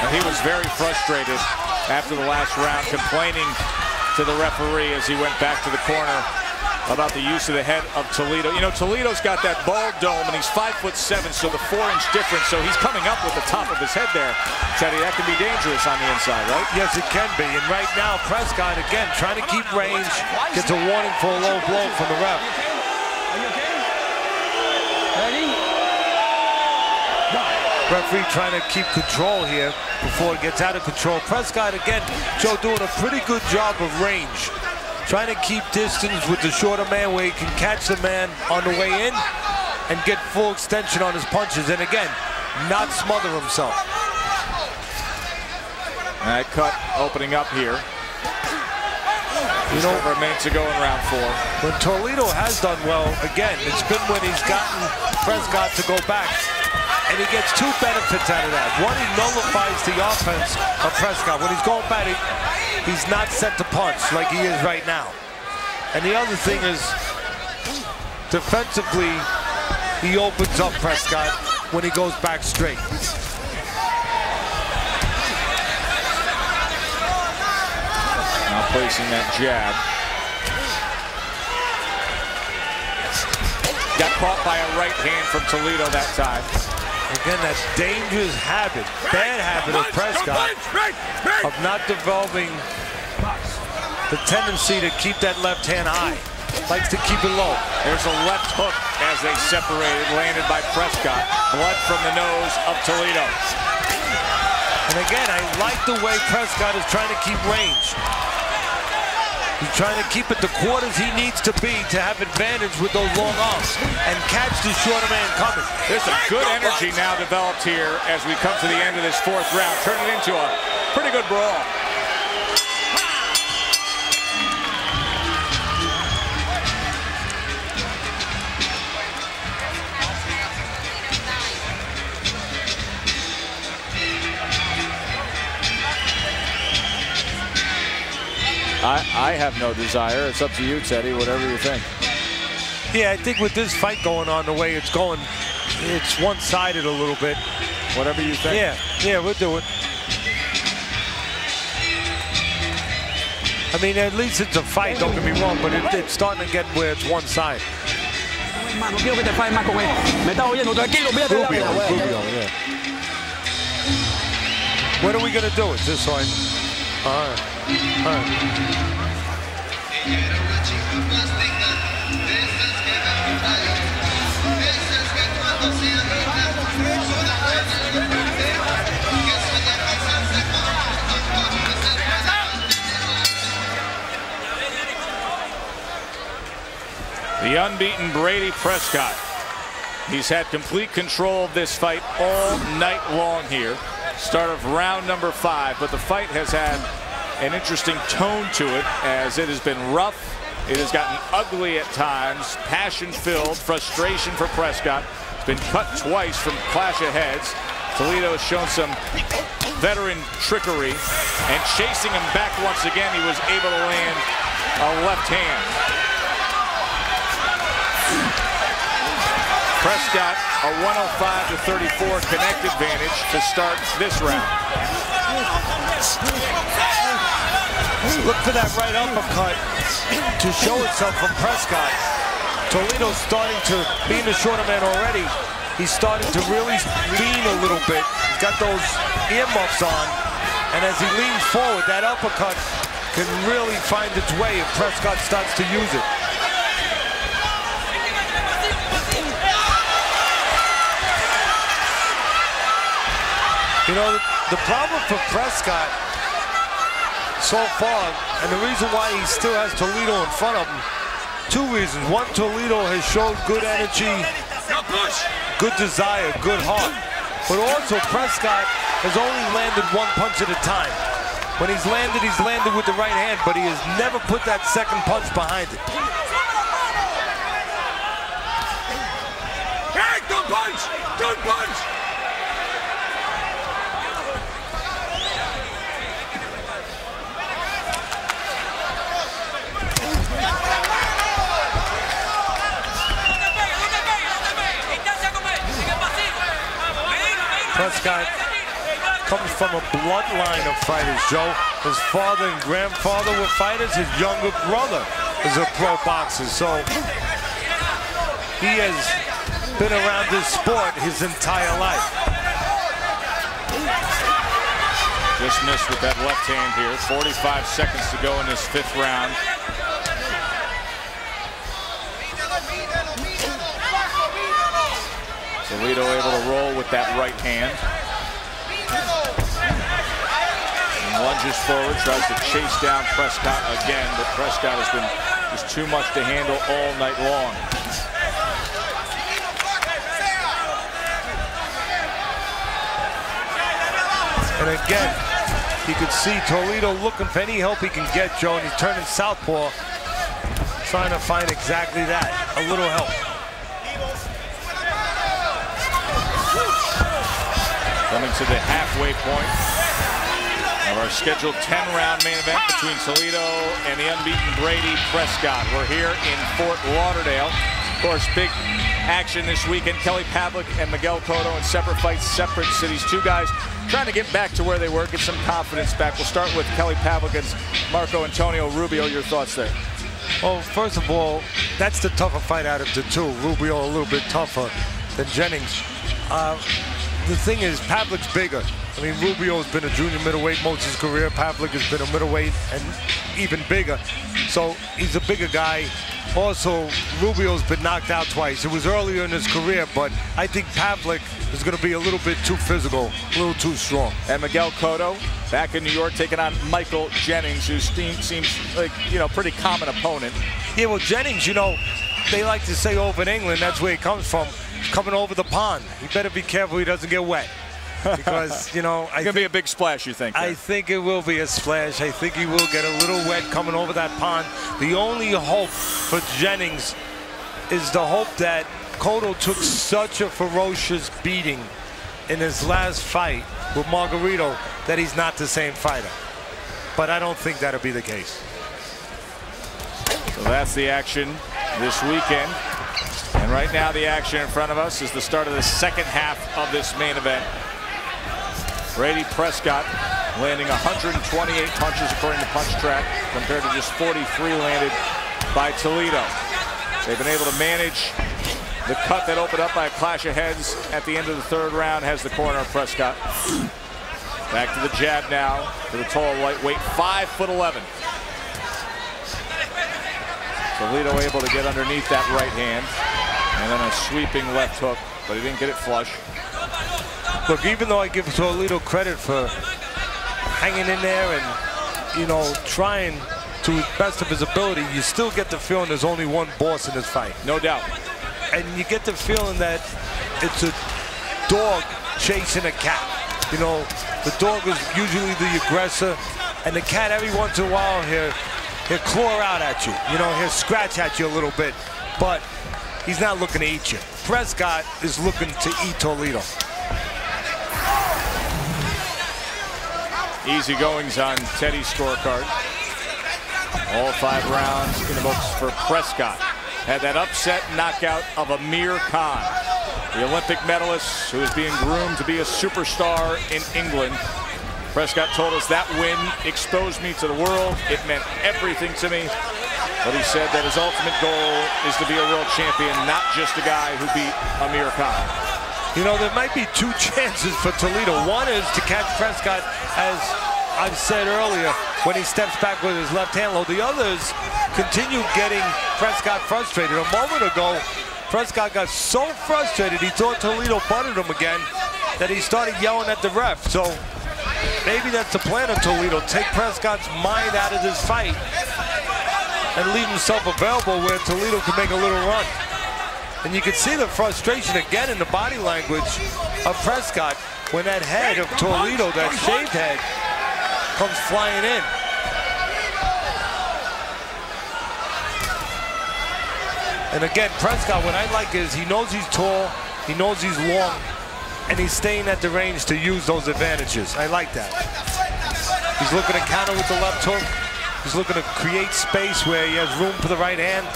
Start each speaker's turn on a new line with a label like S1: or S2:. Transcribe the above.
S1: And he was very frustrated after the last round, complaining to the referee as he went back to the corner about the use of the head of Toledo. You know, Toledo's got that bald dome, and he's 5'7", so the 4-inch difference. So he's coming up with the top of his head there. Teddy, that can be dangerous on the inside, right?
S2: Yes, it can be. And right now, Prescott, again, trying to keep range, gets a warning for a low blow from the ref.
S3: Are you okay? Ready?
S2: Referee trying to keep control here before it gets out of control. Prescott, again, Joe, doing a pretty good job of range. Trying to keep distance with the shorter man where he can catch the man on the way in and get full extension on his punches. And again, not smother himself.
S1: That cut opening up here. You know, remains to go in round 4.
S2: When Toledo has done well, again, it's been when he's gotten Prescott to go back. And he gets two benefits out of that. One, he nullifies the offense of Prescott. When he's going back, he's not set to punch like he is right now. And the other thing is, defensively, he opens up Prescott when he goes back straight.
S1: Now placing that jab. Got caught by a right hand from Toledo that time.
S2: Again, that dangerous habit, bad habit of Prescott of not developing the tendency to keep that left hand high. Likes to keep it low.
S1: There's a left hook as they separated, landed by Prescott. Blood from the nose of Toledo.
S2: And again, I like the way Prescott is trying to keep range. He's trying to keep it the quarters he needs to be to have advantage with those long arms and catch the shorter man coming.
S1: There's a good energy now developed here as we come to the end of this 4th round. Turn it into a pretty good brawl. I have no desire. It's up to you, Teddy, whatever you think.
S2: Yeah, I think with this fight going on the way it's going, it's one-sided a little bit.
S1: Whatever you think.
S2: Yeah, we'll do it. I mean, at least it's a fight, don't get me wrong, but it's starting to get where it's one side.
S3: Rubio,
S2: yeah. When are we going to do it? Just so I... All right. All right.
S1: The unbeaten Breidis Prescott. He's had complete control of this fight all night long here. Start of round number 5, but the fight has had an interesting tone to it as it has been rough. It has gotten ugly at times, passion-filled, frustration for Prescott. It's been cut twice from clash of heads. Toledo has shown some veteran trickery, and chasing him back once again, he was able to land a left hand. Prescott, a 105-34 connect advantage to start this round.
S2: Look for that right uppercut to show itself from Prescott. Toledo's starting to, being the shorter man already, he's starting to really lean a little bit. He's got those earmuffs on, and as he leans forward, that uppercut can really find its way if Prescott starts to use it. You know, the problem for Prescott so far, and the reason why he still has Toledo in front of him, 2 reasons. One, Toledo has showed good energy, good desire, good heart. But also, Prescott has only landed 1 punch at a time. When he's landed with the right hand, but he has never put that second punch behind it.
S4: Hey, don't punch! Don't punch!
S2: Prescott comes from a bloodline of fighters, Joe. His father and grandfather were fighters. His younger brother is a pro boxer. So he has been around this sport his entire life.
S1: Just missed with that left hand here. 45 seconds to go in this 5th round. Toledo able to roll with that right hand. And lunges forward, tries to chase down Prescott again, but Prescott has been just too much to handle all night long.
S2: And again, you could see Toledo looking for any help he can get, Joe, and he's turning southpaw, trying to find exactly that, a little help.
S1: Coming to the halfway point of our scheduled 10-round main event between Toledo and the unbeaten Breidis Prescott. We're here in Fort Lauderdale. Of course, big action this weekend. Kelly Pavlik and Miguel Cotto in separate fights, separate cities. Two guys trying to get back to where they were, get some confidence back. We'll start with Kelly Pavlik against Marco Antonio Rubio. Your thoughts there?
S2: Well, first of all, that's the tougher fight out of the two. Rubio a little bit tougher than Jennings. The thing is, Pavlik's bigger. I mean, Rubio's been a junior middleweight most of his career. Pavlik has been a middleweight and even bigger. So he's a bigger guy. Also, Rubio's been knocked out twice. It was earlier in his career, but I think Pavlik is going to be a little bit too physical, a little too strong.
S1: And Miguel Cotto back in New York taking on Michael Jennings, who seems like, you know, pretty common opponent.
S2: Yeah, well, Jennings, you know, they like to say over in England, that's where he comes from, coming over the pond. He better be careful he doesn't get wet. Because, you know,
S1: it's going to be a big splash, you think?
S2: I think it will be a splash. I think he will get a little wet coming over that pond. The only hope for Jennings is the hope that Cotto took such a ferocious beating in his last fight with Margarito that he's not the same fighter. But I don't think that'll be the case.
S1: So that's the action this weekend. And right now the action in front of us is the start of the 2nd half of this main event. Breidis Prescott landing 128 punches according to Punch Track, compared to just 43 landed by Toledo. They've been able to manage the cut that opened up by a clash of heads at the end of the 3rd round. Has the corner of Prescott. Back to the jab now for the tall lightweight, 5'11". Toledo able to get underneath that right hand, and then a sweeping left hook, but he didn't get it flush.
S2: Look, even though I give Toledo credit for hanging in there and, you know, trying to the best of his ability, you still get the feeling there's only one boss in this fight.
S1: No doubt.
S2: And you get the feeling that it's a dog chasing a cat. You know, the dog is usually the aggressor, and the cat every once in a while he'll claw out at you. You know, he'll scratch at you a little bit, but he's not looking to eat you. Prescott is looking to eat Toledo.
S1: Easy goings on Teddy's scorecard. All 5 rounds in the books for Prescott. Had that upset knockout of Amir Khan, the Olympic medalist who is being groomed to be a superstar in England. Prescott told us that win exposed me to the world. It meant everything to me. But he said that his ultimate goal is to be a world champion, not just a guy who beat Amir Khan.
S2: You know, there might be 2 chances for Toledo. One is to catch Prescott, as I've said earlier, when he steps back with his left hand low. The others continue getting Prescott frustrated. A moment ago, Prescott got so frustrated he thought Toledo butted him again that he started yelling at the ref. So maybe that's the plan of Toledo. Take Prescott's mind out of this fight and leave himself available where Toledo can make a little run. And you can see the frustration again in the body language of Prescott when that head of Toledo, that shaved head, comes flying in. And again, Prescott, what I like is he knows he's tall, he knows he's long, and he's staying at the range to use those advantages. I like that. He's looking to counter with the left hook. He's looking to create space where he has room for the right hand.